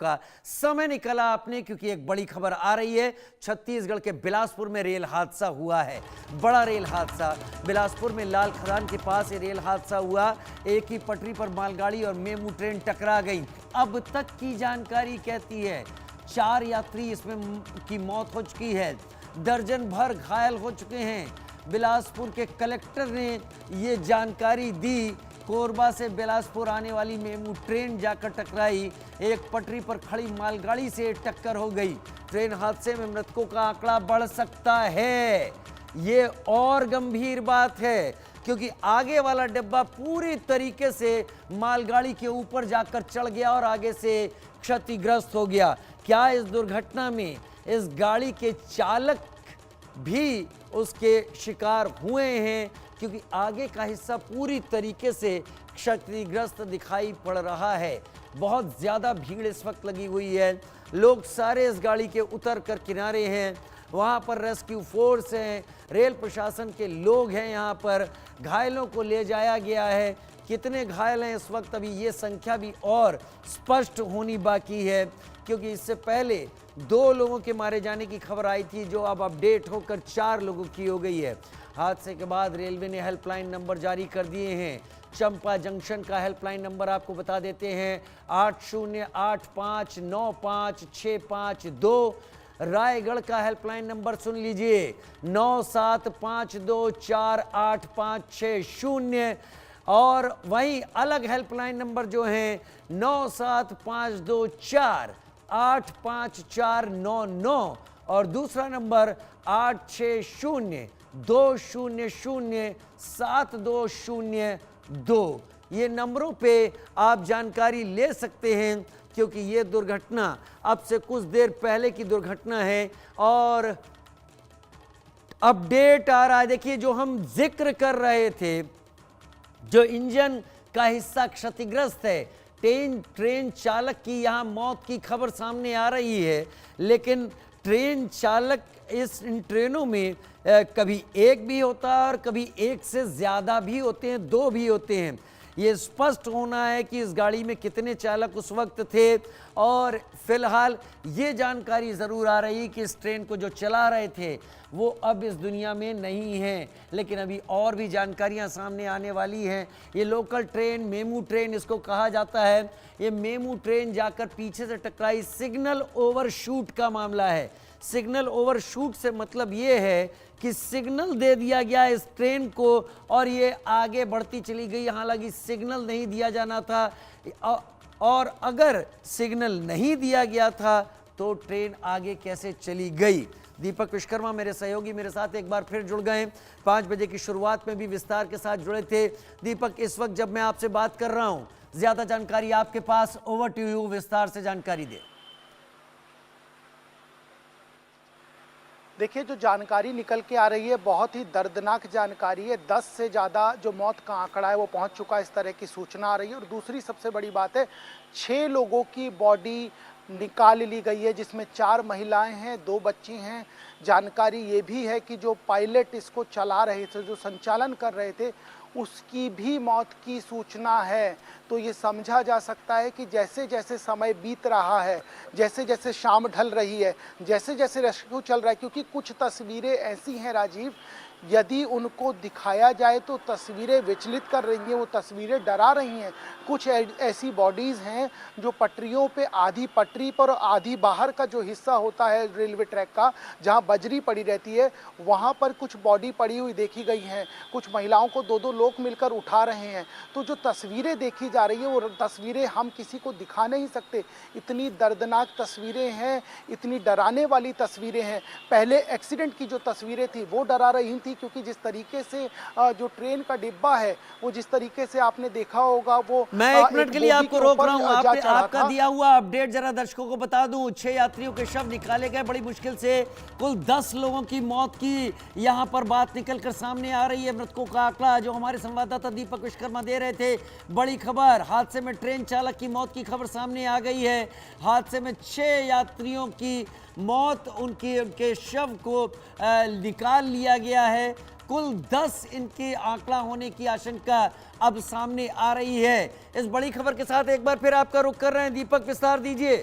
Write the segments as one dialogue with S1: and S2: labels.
S1: का समय निकाला आपने, क्योंकि एक बड़ी खबर आ रही है। छत्तीसगढ़ के बिलासपुर में रेल हादसा हुआ है, बड़ा रेल हादसा। बिलासपुर में लाल खदान के पास ये रेल हादसा हुआ। एक ही पटरी पर मालगाड़ी और मेमू ट्रेन टकरा गई। अब तक की जानकारी कहती है 4 यात्री इसमें की मौत हो चुकी है, दर्जन भर घायल हो चुके हैं। बिलासपुर के कलेक्टर ने ये जानकारी दी। कोरबा से बिलासपुर आने वाली मेमू ट्रेन जाकर टकराई, एक पटरी पर खड़ी मालगाड़ी से टक्कर हो गई। ट्रेन हादसे में मृतकों का आंकड़ा बढ़ सकता है। ये और गंभीर बात है, क्योंकि आगे वाला डिब्बा पूरी तरीके से मालगाड़ी के ऊपर जाकर चढ़ गया और आगे से क्षतिग्रस्त हो गया। क्या इस दुर्घटना में इस गाड़ी के चालक भी उसके शिकार हुए हैं? क्योंकि आगे का हिस्सा पूरी तरीके से क्षतिग्रस्त दिखाई पड़ रहा है। बहुत ज़्यादा भीड़ इस वक्त लगी हुई है, लोग सारे इस गाड़ी के उतर कर किनारे हैं। वहाँ पर रेस्क्यू फोर्स हैं, रेल प्रशासन के लोग हैं। यहाँ पर घायलों को ले जाया गया है। कितने घायल हैं इस वक्त, अभी ये संख्या भी और स्पष्ट होनी बाकी है, क्योंकि इससे पहले 2 लोगों के मारे जाने की खबर आई थी, जो अब अपडेट होकर 4 लोगों की हो गई है। हादसे के बाद रेलवे ने हेल्पलाइन नंबर जारी कर दिए हैं। चंपा जंक्शन का हेल्पलाइन नंबर आपको बता देते हैं, 8085956552। रायगढ़ का हेल्पलाइन नंबर सुन लीजिए, 9752485560। और वहीं अलग हेल्पलाइन नंबर जो हैं 97524854999 और दूसरा नंबर 8602007202। ये नंबरों पे आप जानकारी ले सकते हैं, क्योंकि ये दुर्घटना अब से कुछ देर पहले की दुर्घटना है और अपडेट आ रहा है। देखिए, जो हम जिक्र कर रहे थे, जो इंजन का हिस्सा क्षतिग्रस्त है, ट्रेन चालक की यहां मौत की खबर सामने आ रही है, लेकिन ट्रेन चालक इन ट्रेनों में कभी एक भी होता है और कभी एक से ज़्यादा भी होते हैं, 2 भी होते हैं। ये स्पष्ट होना है कि इस गाड़ी में कितने चालक उस वक्त थे। और फिलहाल ये जानकारी ज़रूर आ रही कि इस ट्रेन को जो चला रहे थे वो अब इस दुनिया में नहीं हैं, लेकिन अभी और भी जानकारियां सामने आने वाली हैं। ये लोकल ट्रेन, मेमू ट्रेन इसको कहा जाता है, ये मेमू ट्रेन जाकर पीछे से टकराई। सिग्नल ओवरशूट का मामला है। सिग्नल ओवरशूट से मतलब ये है कि सिग्नल दे दिया गया इस ट्रेन को और ये आगे बढ़ती चली गई, हालांकि सिग्नल नहीं दिया जाना था। और अगर सिग्नल नहीं दिया गया था तो ट्रेन आगे कैसे चली गई? दीपक विश्वकर्मा मेरे सहयोगी मेरे साथ एक बार फिर जुड़ गए। 5 बजे की शुरुआत में भी विस्तार के साथ जुड़े थे। दीपक, इस वक्त जब मैं आपसे बात कर रहा हूं, ज्यादा जानकारी आपके पास, ओवर टू यू, विस्तार से जानकारी दे।
S2: देखिए, जो जानकारी निकल के आ रही है बहुत ही दर्दनाक जानकारी है। 10 से ज़्यादा जो मौत का आंकड़ा है वो पहुंच चुका है, इस तरह की सूचना आ रही है। और दूसरी सबसे बड़ी बात है, 6 लोगों की बॉडी निकाल ली गई है, जिसमें 4 महिलाएं हैं, 2 बच्ची हैं। जानकारी ये भी है कि जो पायलट इसको चला रहे थे, जो संचालन कर रहे थे, उसकी भी मौत की सूचना है। तो ये समझा जा सकता है कि जैसे जैसे समय बीत रहा है, जैसे जैसे शाम ढल रही है, जैसे जैसे रेस्क्यू चल रहा है, क्योंकि कुछ तस्वीरें ऐसी हैं राजीव, यदि उनको दिखाया जाए तो तस्वीरें विचलित कर रही हैं, वो तस्वीरें डरा रही हैं। कुछ ऐसी बॉडीज़ हैं जो पटरियों पे, आधी पटरी पर आधी बाहर का जो हिस्सा होता है रेलवे ट्रैक का, जहां बजरी पड़ी रहती है, वहां पर कुछ बॉडी पड़ी हुई देखी गई हैं। कुछ महिलाओं को 2-2 लोग मिलकर उठा रहे हैं। तो जो तस्वीरें देखी जा रही है वो तस्वीरें हम किसी को दिखा नहीं सकते। इतनी दर्दनाक तस्वीरें हैं, इतनी डराने वाली तस्वीरें हैं। पहले एक्सीडेंट की जो तस्वीरें थी वो डरा रही थी, क्योंकि जिस तरीके से जो ट्रेन का डिब्बा है वो जिस तरीके से आपने देखा होगा, वो
S1: मैं 1 मिनट के लिए आपको रोक रहा हूं। आपका दिया हुआ अपडेट जरा दर्शकों को बता दूं। 6 यात्रियों के शव निकाले गए बड़ी मुश्किल से। कुल 10 लोगों की मौत की यहां पर बात निकलकर सामने आ रही है। मृतकों का आंकड़ा जो हमारे संवाददाता दीपक विश्वकर्मा दे रहे थे, बड़ी खबर, हादसे में ट्रेन चालक की मौत की खबर सामने आ गई है। हादसे में 6 यात्रियों की मौत, उनके शव को निकाल लिया गया है। कुल 10 इनके आंकड़ा होने की आशंका अब सामने आ रही है। इस बड़ी खबर के साथ एक बार फिर आपका रुख कर रहे हैं दीपक, विस्तार दीजिए।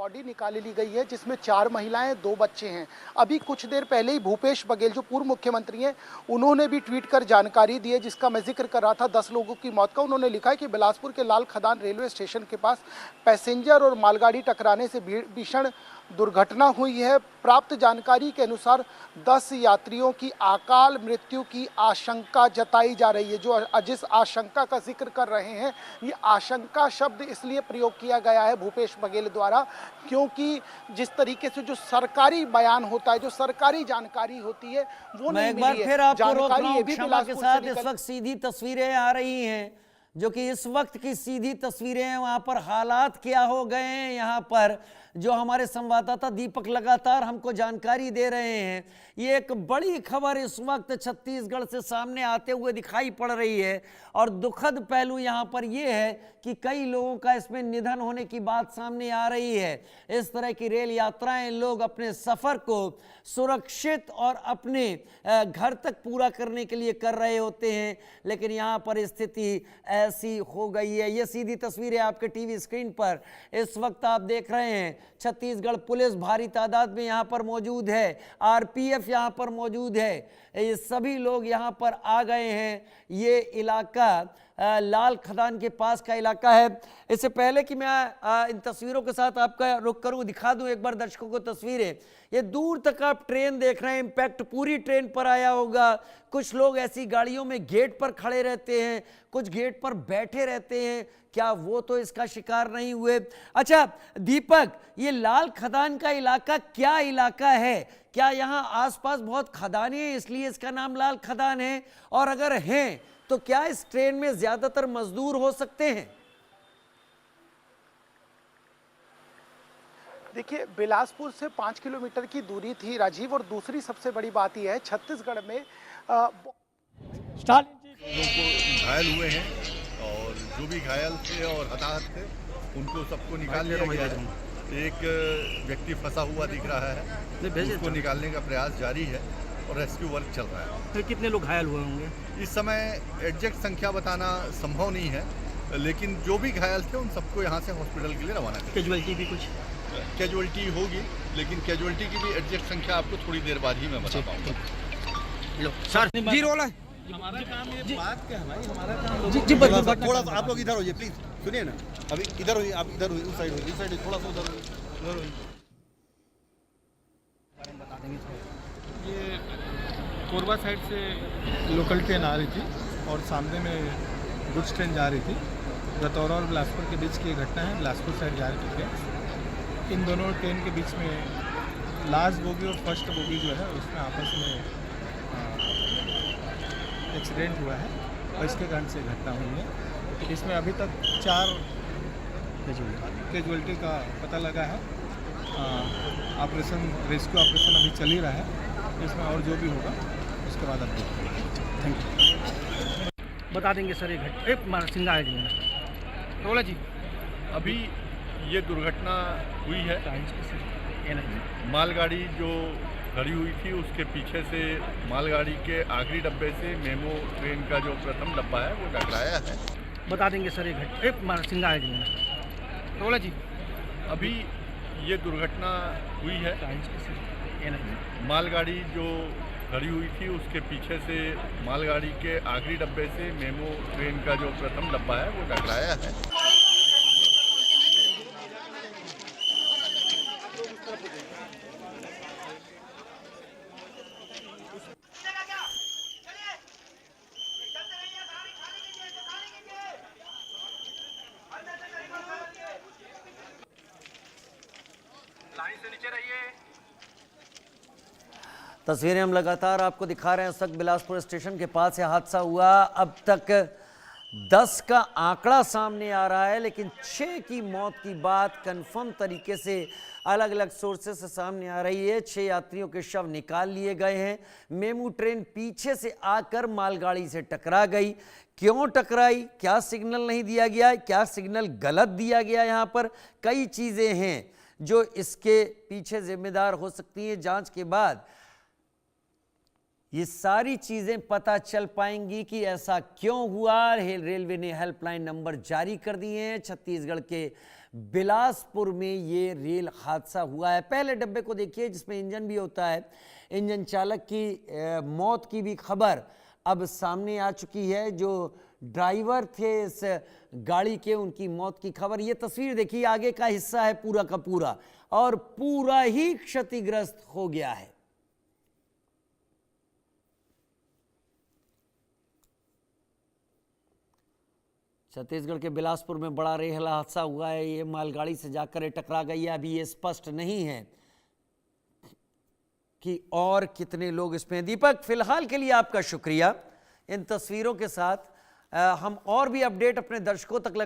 S2: बॉडी निकाल ली गई है जिसमें 4 महिलाएं 2 बच्चे हैं। अभी कुछ देर पहले ही भूपेश बघेल जो पूर्व मुख्यमंत्री हैं उन्होंने भी ट्वीट कर जानकारी दी है जिसका मैं जिक्र कर रहा था 10 लोगों की मौत का। उन्होंने लिखा है कि बिलासपुर के लाल खदान रेलवे स्टेशन के पास पैसेंजर और मालगाड़ी टकराने से भीषण दुर्घटना हुई है। प्राप्त जानकारी के अनुसार 10 यात्रियों की अकाल मृत्यु की आशंका जताई जा रही है। जो जिस आशंका का जिक्र कर रहे हैं ये आशंका शब्द इसलिए प्रयोग किया गया है भूपेश बघेल द्वारा क्योंकि जिस तरीके से जो सरकारी बयान होता है, जो सरकारी जानकारी होती है वो
S1: मैं
S2: नहीं
S1: एक बार
S2: मिली है।
S1: फिर आपको रोक रहा
S2: जानकारी
S1: हूं
S2: ये भी
S1: क्षमा के
S2: बिलासपुर
S1: साथ।
S2: से
S1: इस वक्त सीधी तस्वीरें आ रही हैं जो कि इस वक्त की सीधी तस्वीरें हैं। वहां पर हालात क्या हो गए हैं, यहाँ पर जो हमारे संवाददाता दीपक लगातार हमको जानकारी दे रहे हैं। ये एक बड़ी खबर इस वक्त छत्तीसगढ़ से सामने आते हुए दिखाई पड़ रही है और दुखद पहलू यहाँ पर यह है कि कई लोगों का इसमें निधन होने की बात सामने आ रही है। इस तरह की रेल यात्राएं लोग अपने सफर को सुरक्षित और अपने घर तक पूरा करने के लिए कर रहे होते हैं, लेकिन यहाँ पर स्थिति ऐसी हो गई है। ये सीधी तस्वीरें आपके टीवी स्क्रीन पर इस वक्त आप देख रहे हैं। छत्तीसगढ़ पुलिस भारी तादाद में यहाँ पर मौजूद है, आरपीएफ यहाँ पर मौजूद है, ये सभी लोग यहाँ पर आ गए हैं। ये इलाका लाल खदान के पास का इलाका है। इससे पहले कि मैं इन तस्वीरों के साथ आपका रुख करूं, दिखा दूं एक बार दर्शकों को तस्वीरें। ये दूर तक आप ट्रेन देख रहे हैं, इंपैक्ट पूरी ट्रेन पर आया होगा। कुछ लोग ऐसी गाड़ियों में गेट पर खड़े रहते हैं, कुछ गेट पर बैठे रहते हैं। क्या वो तो इसका शिकार नहीं हुए? अच्छा दीपक, ये लाल खदान का इलाका क्या इलाका है? क्या यहाँ आसपास बहुत खदानें हैं इसलिए इसका नाम लाल खदान है? और अगर हैं तो क्या इस ट्रेन में ज्यादातर मजदूर हो सकते हैं?
S2: देखिए, बिलासपुर से 5 किलोमीटर की दूरी थी राजीव, और दूसरी सबसे बड़ी बात यह है छत्तीसगढ़ में
S3: लोगों को घायल हुए हैं और जो भी घायल थे और हताहत थे उनको सबको निकाल लिया गया है। एक व्यक्ति फंसा हुआ दिख रहा है, उसको निकालने का प्रयास जारी है और रेस्क्यू वर्क चल रहा है।
S4: फिर कितने लोग घायल हुए होंगे?
S3: इस समय एग्जैक्ट संख्या बताना संभव नहीं है, लेकिन जो भी घायल थे उन सबको यहाँ से हॉस्पिटल के लिए रवाना किया।
S4: कैजुअलिटी भी कुछ?
S3: कैजुअलिटी होगी, लेकिन कैजुअलिटी की भी एग्जैक्ट संख्या आपको थोड़ी देर बाद ही मैं बता पाऊंगा।
S4: सर
S5: जी रोल है।
S4: हमारा काम ये बात क्या है भाई, हमारा काम
S5: जी थोड़ा सा आप लोग इधर होइए प्लीज, सुनिए ना। अभी इधर होइए, आप इधर होइए, उस साइड होइए, इस साइड थोड़ा सा उधर होइए।
S4: बता देंगे थोड़ा।
S6: ये कोरबा साइड से लोकल ट्रेन आ रही थी और सामने में गुड्स ट्रेन जा रही थी। रतौरा और बिलासपुर के बीच की घटना है। बिलासपुर साइड जा रही थी ट्रेन। इन दोनों ट्रेन के बीच में लास्ट बोगी और फर्स्ट बोगी जो है उसमें आपस में एक्सीडेंट हुआ है और इसके कारण से घटना हुई है। इसमें अभी तक 4 कैजुअलिटी का पता लगा है। ऑपरेशन रेस्क्यू ऑपरेशन अभी चल ही रहा है। इसमें और जो भी होगा उसके बाद अपडेट। Thank you.
S4: बता देंगे सर। ये घटना सिंगा है जी
S6: रोला जी।
S3: अभी ये दुर्घटना हुई है, मालगाड़ी जो खड़ी हुई थी उसके पीछे से मालगाड़ी के आखिरी डब्बे से मेमो ट्रेन का जो प्रथम डब्बा है वो टकराया है।
S4: बता देंगे सर। ये घटना सिंगा है जी
S6: रोला जी।
S3: अभी ये दुर्घटना हुई है, मालगाड़ी जो खड़ी हुई थी उसके पीछे से मालगाड़ी के आखिरी डब्बे से मेमो ट्रेन का जो प्रथम डब्बा है वो टकराया है।
S1: तस्वीरें हम लगातार आपको दिखा रहे हैं। इस वक्त बिलासपुर स्टेशन के पास यह हादसा हुआ। अब तक 10 का आंकड़ा सामने आ रहा है, लेकिन 6 की मौत की बात कंफर्म तरीके से अलग अलग सोर्सेस से सामने आ रही है। 6 यात्रियों के शव निकाल लिए गए हैं। मेमू ट्रेन पीछे से आकर मालगाड़ी से टकरा गई। क्यों टकराई, क्या सिग्नल नहीं दिया गया, क्या सिग्नल गलत दिया गया, यहाँ पर कई चीज़ें हैं जो इसके पीछे जिम्मेदार हो सकती हैं। जांच के बाद ये सारी चीजें पता चल पाएंगी कि ऐसा क्यों हुआ। रेलवे ने हेल्पलाइन नंबर जारी कर दिए हैं। छत्तीसगढ़ के बिलासपुर में ये रेल हादसा हुआ है। पहले डब्बे को देखिए जिसमें इंजन भी होता है। इंजन चालक की मौत की भी खबर अब सामने आ चुकी है। जो ड्राइवर थे इस गाड़ी के, उनकी मौत की खबर। ये तस्वीर देखिए, आगे का हिस्सा है पूरा का पूरा और पूरा ही क्षतिग्रस्त हो गया है। छत्तीसगढ़ के बिलासपुर में बड़ा रेल हादसा हुआ है। ये मालगाड़ी से जाकर ये टकरा गई है। अभी ये स्पष्ट नहीं है कि और कितने लोग इसमें। दीपक, फिलहाल के लिए आपका शुक्रिया। इन तस्वीरों के साथ हम और भी अपडेट अपने दर्शकों तक